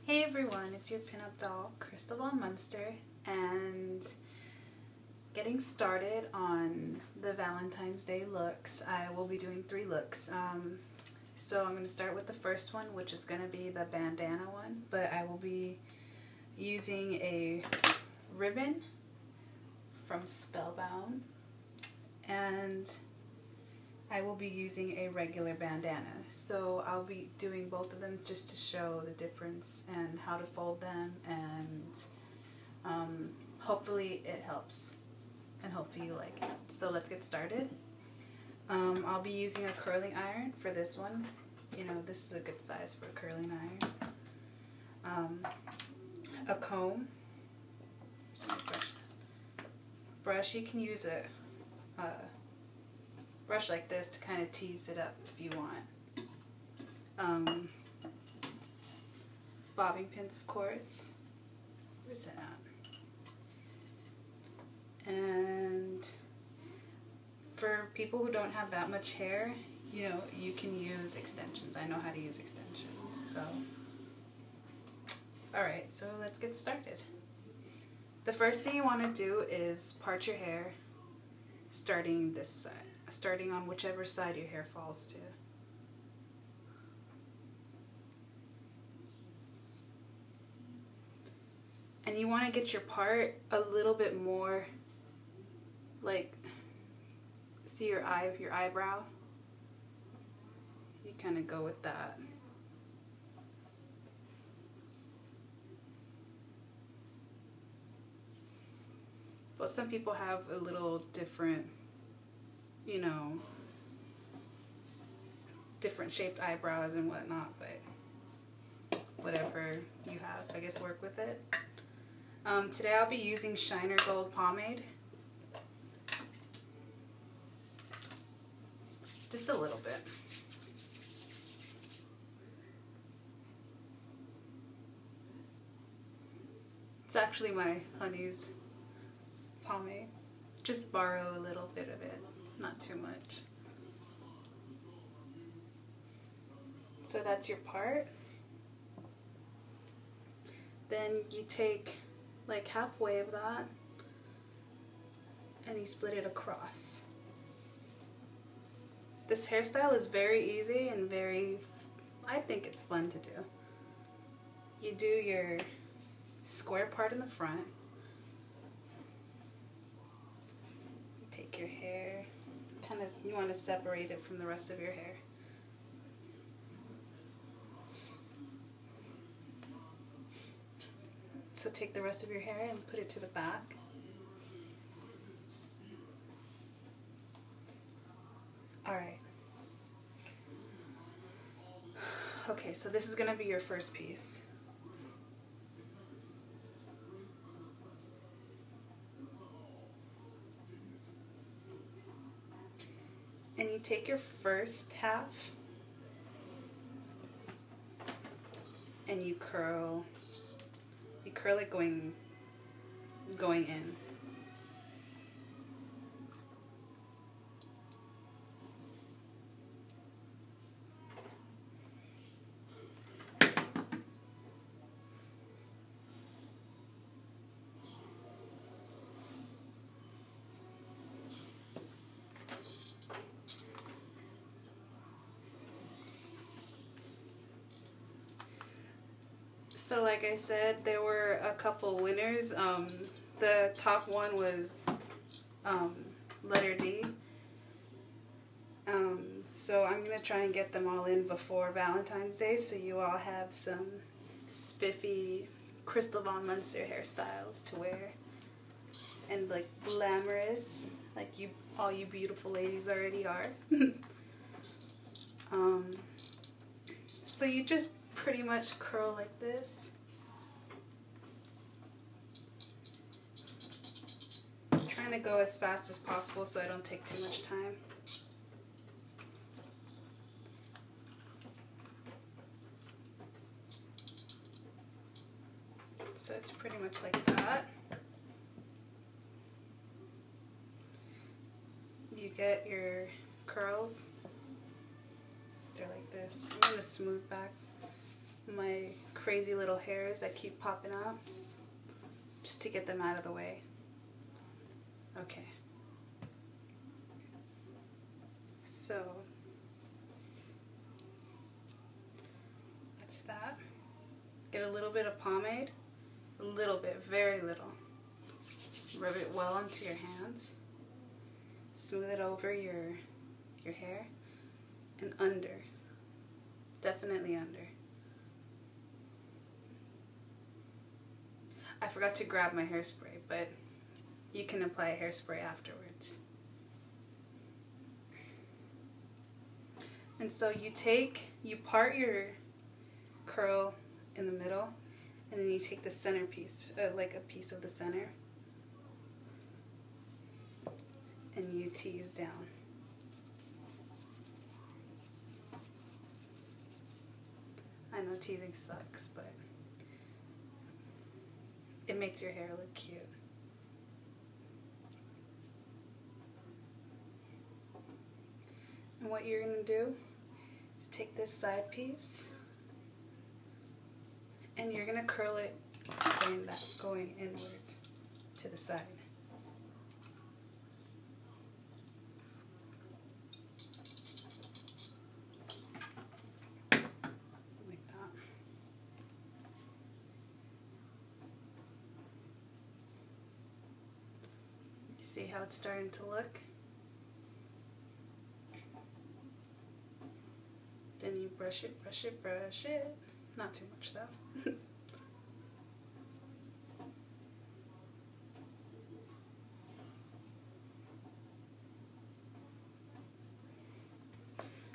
Hey everyone, it's your pinup doll, Crystal Von Munster, and getting started on the Valentine's Day looks. I will be doing 3 looks. So I'm going to start with the first one, which is going to be the bandana one, but I will be using a ribbon from Spellbound, and I will be using a regular bandana. So I'll be doing both of them just to show the difference and how to fold them, and hopefully it helps and hopefully you like it. So let's get started. I'll be using a curling iron for this one. You know, this is a good size for a curling iron. A comb. Here's my brush. You can use a brush like this to kind of tease it up if you want. Bobbing pins, of course. Where's it at? And for people who don't have that much hair, you know, you can use extensions. I know how to use extensions, so. Alright, so let's get started. The first thing you want to do is part your hair starting this side. Starting on whichever side your hair falls to. And you want to get your part a little bit more, like, see your eyebrow? You kind of go with that. But some people have a little different, you know, different shaped eyebrows and whatnot, but whatever you have, I guess work with it. Today I'll be using Shiner Gold Pomade. Just a little bit. It's actually my honey's pomade. Just borrow a little bit of it. Not too much. So that's your part. Then you take like halfway of that and you split it across. This hairstyle is very easy and I think it's fun to do. You do your square part in the front. You take your hair. You want to separate it from the rest of your hair. So take the rest of your hair and put it to the back. Alright. Okay, so this is going to be your first piece. And you take your first half and you curl it going in. So like I said, there were a couple winners. The top one was letter D. So I'm going to try and get them all in before Valentine's Day so you all have some spiffy Crystal Von Munster hairstyles to wear. And like glamorous, like all you beautiful ladies already are. So you just pretty much curl like this. I'm trying to go as fast as possible so I don't take too much time. So it's pretty much like that. You get your curls. They're like this. I'm going to smooth back my crazy little hairs that keep popping up, just to get them out of the way. Okay. So that's that. Get a little bit of pomade, a little bit, very little. Rub it well onto your hands. Smooth it over your hair and under. Definitely under. I forgot to grab my hairspray, but you can apply a hairspray afterwards. And so you part your curl in the middle, and then you take the center piece, like a piece of the center, and you tease down. I know teasing sucks, but it makes your hair look cute. And what you're going to do is take this side piece and you're going to curl it going inwards to the side. Like that. You see how it's starting to look? Then you brush it, brush it, brush it. Not too much though.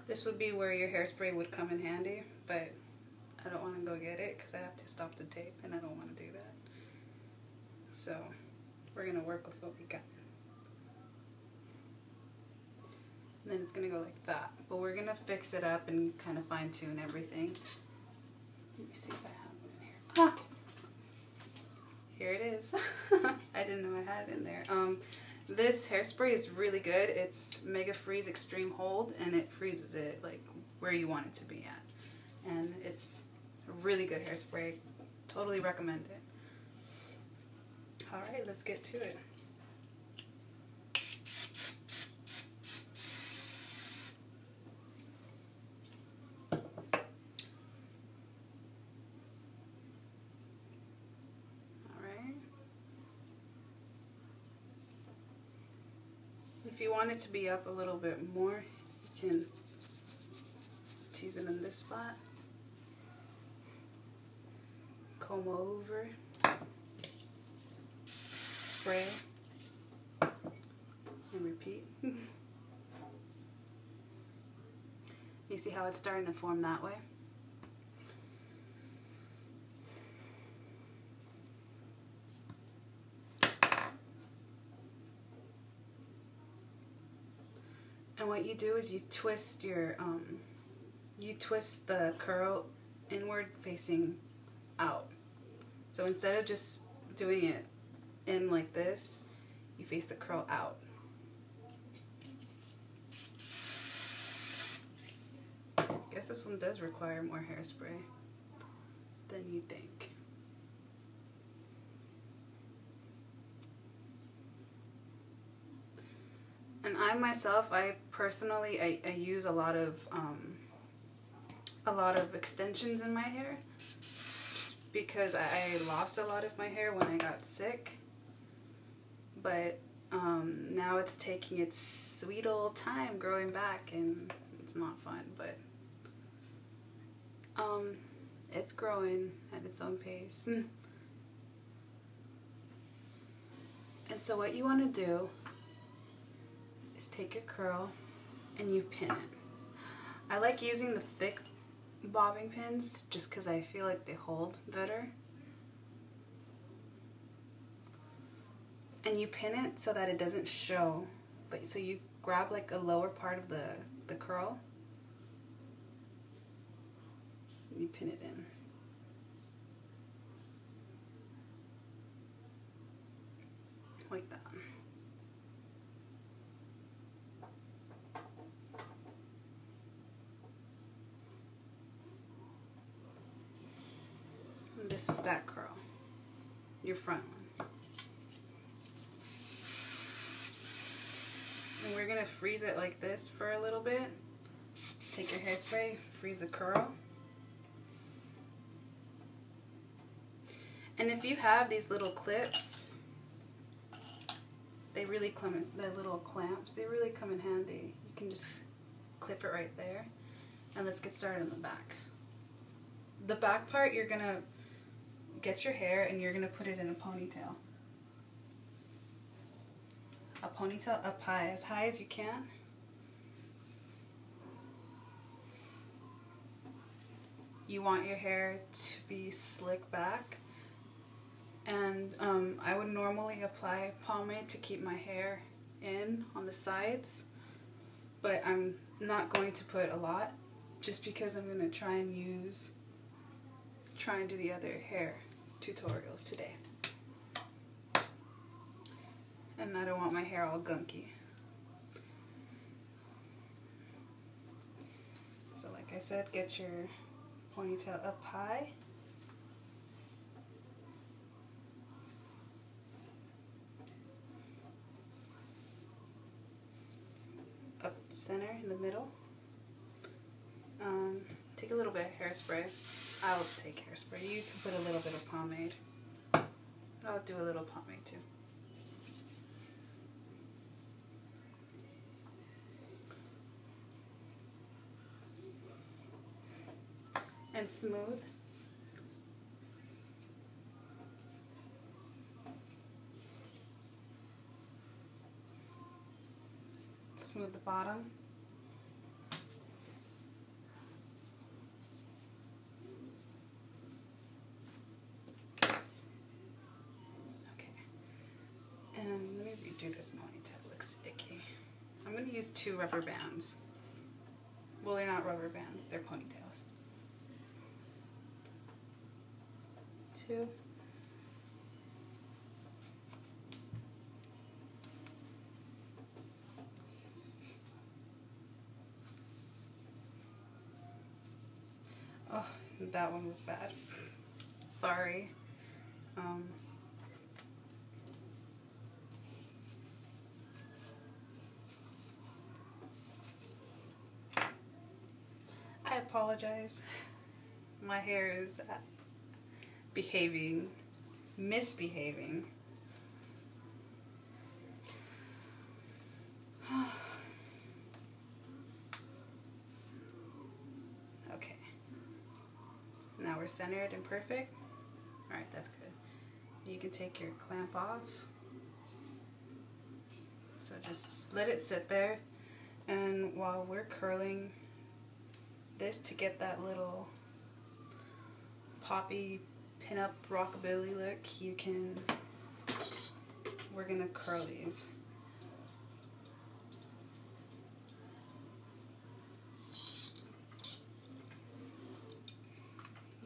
This would be where your hairspray would come in handy, but I don't want to go get it because I have to stop the tape and I don't want to do that. So we're going to work with what we got. And then it's going to go like that. But we're going to fix it up and kind of fine tune everything. Let me see if I have it in here. Ah! Here it is. I didn't know I had it in there. This hairspray is really good. It's Mega Freeze Extreme Hold, and it freezes it like where you want it to be at. And it's a really good hairspray. Totally recommend it. Alright, let's get to it. If you want it to be up a little bit more, you can tease it in this spot, comb over, spray, and repeat. You see how it's starting to form that way? And what you do is you twist your, you twist the curl inward facing out. So instead of just doing it in like this, you face the curl out. I guess this one does require more hairspray than you think. And I myself, I use a lot of extensions in my hair, just because I lost a lot of my hair when I got sick. But now it's taking its sweet old time growing back, and it's not fun. But it's growing at its own pace. And so what you want to do is take your curl and you pin it. I like using the thick bobbing pins just because I feel like they hold better. And you pin it so that it doesn't show. But so you grab like a lower part of the curl and you pin it in. Like that. This is that curl, your front one. And we're gonna freeze it like this for a little bit. Take your hairspray, freeze the curl. And if you have these little clips, they really come in, the little clamps, they really come in handy. You can just clip it right there. And let's get started on the back. The back part, you're gonna get your hair and you're gonna put it in a ponytail. A ponytail up high, as high as you can. You want your hair to be slick back. And I would normally apply pomade to keep my hair in on the sides, but I'm not going to put a lot just because I'm going to try and do the other hair tutorials today. And I don't want my hair all gunky. So like I said, get your ponytail up high. Up center in the middle. Take a little bit of hairspray. I'll take hairspray. You can put a little bit of pomade. I'll do a little pomade too. And smooth. Smooth the bottom. Okay. And let me redo this ponytail. It looks icky. I'm going to use 2 rubber bands. Well, they're not rubber bands, they're ponytails. 2. Oh, that one was bad. Sorry. I apologize. My hair is misbehaving. Okay. Now we're centered and perfect. Alright, that's good. You can take your clamp off. So just let it sit there. And while we're curling this to get that little poppy pinup rockabilly look, we're gonna curl these.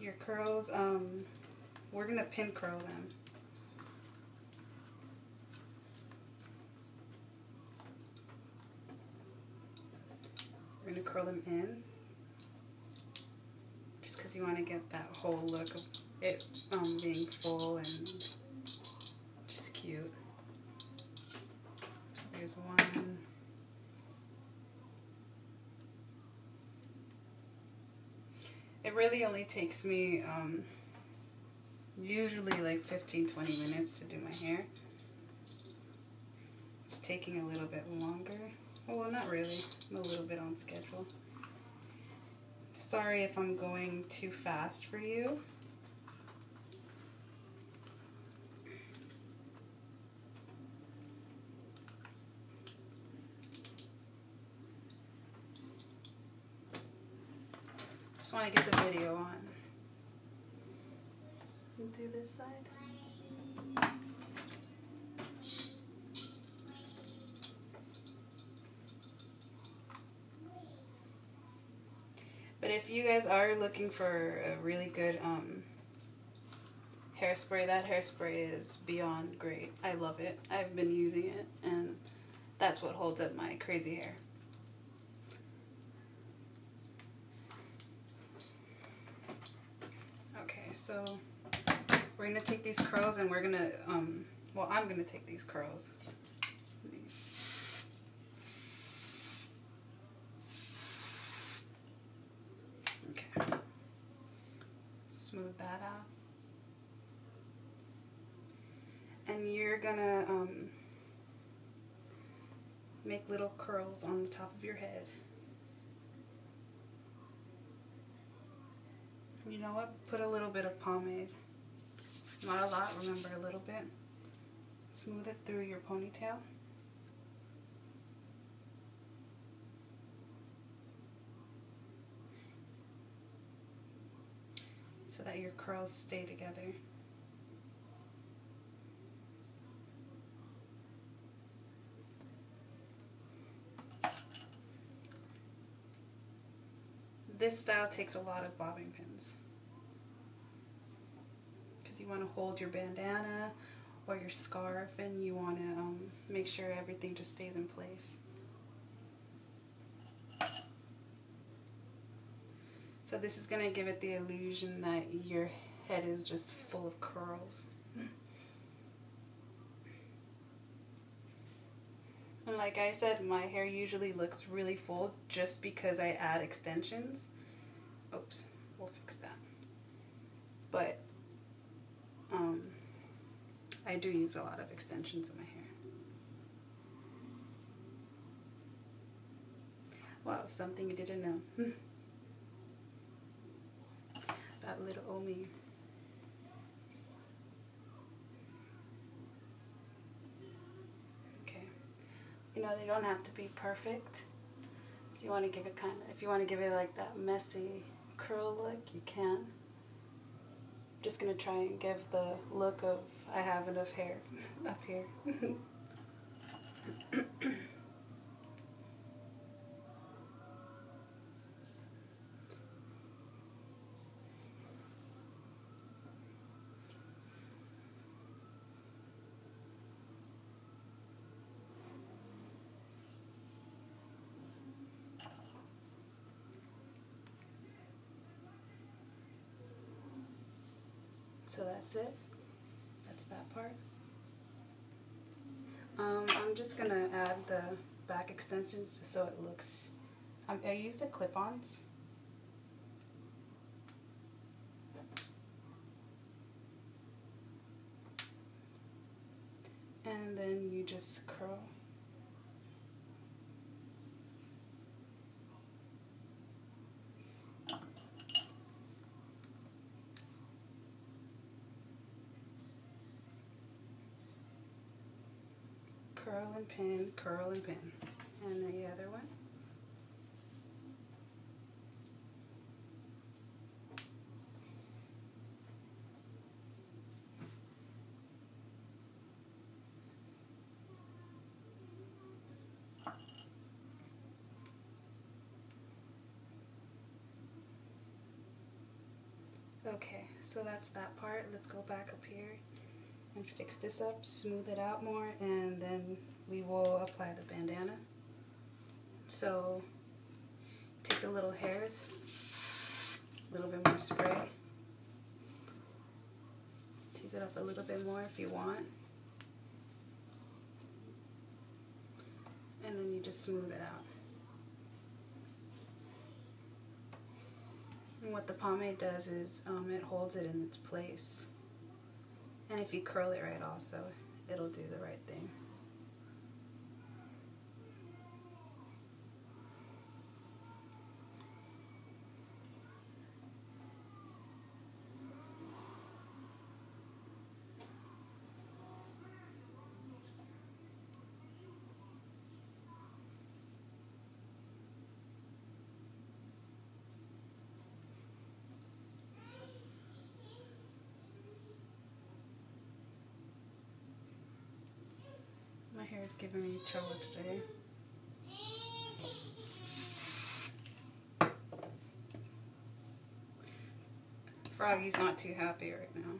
Your curls, we're gonna pin curl them. We're gonna curl them in, just because you want to get that whole look of it being full and just cute. So there's one. It really only takes me usually like 15-20 minutes to do my hair. It's taking a little bit longer. Well, not really. I'm a little bit on schedule. Sorry if I'm going too fast for you. Just want to get the video on. We'll do this side. But if you guys are looking for a really good hairspray, that hairspray is beyond great. I love it. I've been using it, and that's what holds up my crazy hair. Okay, so We're going to take these curls and we're going to, well, I'm going to take these curls. Okay. Smooth that out. And you're going to make little curls on the top of your head. You know what? Put a little bit of pomade. Not a lot, remember, a little bit. Smooth it through your ponytail. So that your curls stay together. This style takes a lot of bobbing pins. You want to hold your bandana or your scarf, and you want to make sure everything just stays in place. So this is going to give it the illusion that your head is just full of curls. And like I said, my hair usually looks really full just because I add extensions. Oops, we'll fix that. But I do use a lot of extensions in my hair. Wow, something you didn't know. About little old me. Okay. You know, they don't have to be perfect. So you want to give it if you want to give it like that messy curl look, you can. Just gonna try and give the look of I have enough hair up here. So that's it. That's that part. I'm just gonna add the back extensions just so it looks. I use the clip-ons. And then you just curl. Curl and pin, curl and pin. And the other one. Okay, so that's that part. Let's go back up here and fix this up, smooth it out more, and then we will apply the bandana. So take the little hairs, a little bit more spray, tease it up a little bit more if you want, and then you just smooth it out. And what the pomade does is it holds it in its place. And if you curl it right also, it'll do the right thing. My hair is giving me trouble today. Froggy's not too happy right now.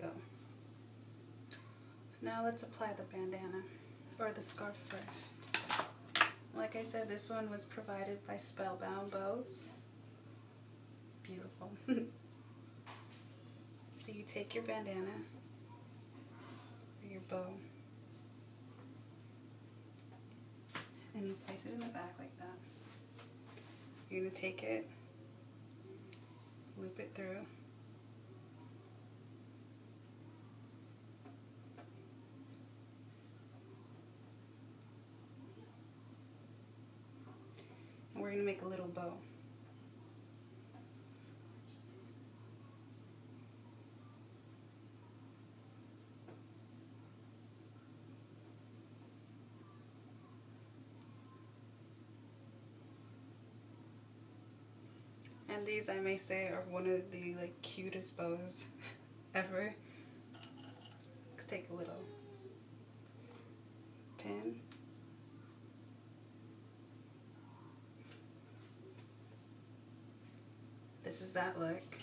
go. Now let's apply the bandana, or the scarf first. Like I said, this one was provided by Spellbound Bows. Beautiful. So you take your bandana, or your bow, and you place it in the back like that. You're going to take it, loop it through, and we're going to make a little bow. And these, I may say, are one of the cutest bows ever. Let's take a little pin. This is that look.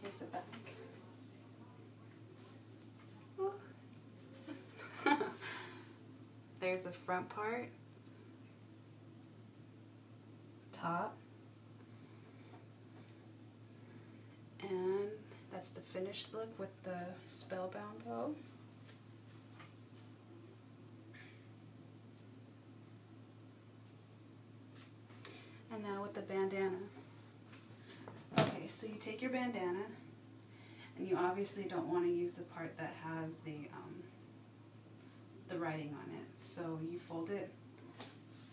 Here's the back. There's the front part, top, and that's the finished look with the Spellbound bow. And now with the bandana. Okay, so you take your bandana, and you obviously don't want to use the part that has the writing on it. So you fold it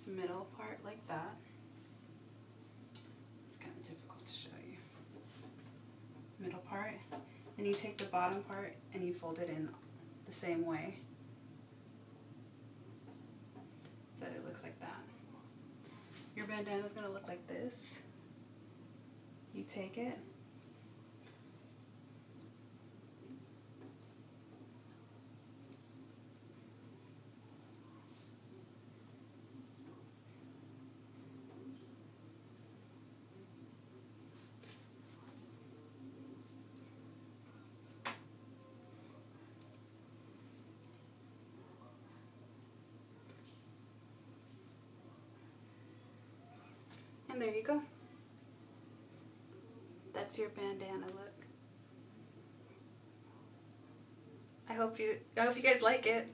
middle part like that. It's kind of difficult to show you. Middle part. Then you take the bottom part and you fold it in the same way so that it looks like that. Your bandana is going to look like this. You take it, and there you go. That's your bandana look. I hope you guys like it.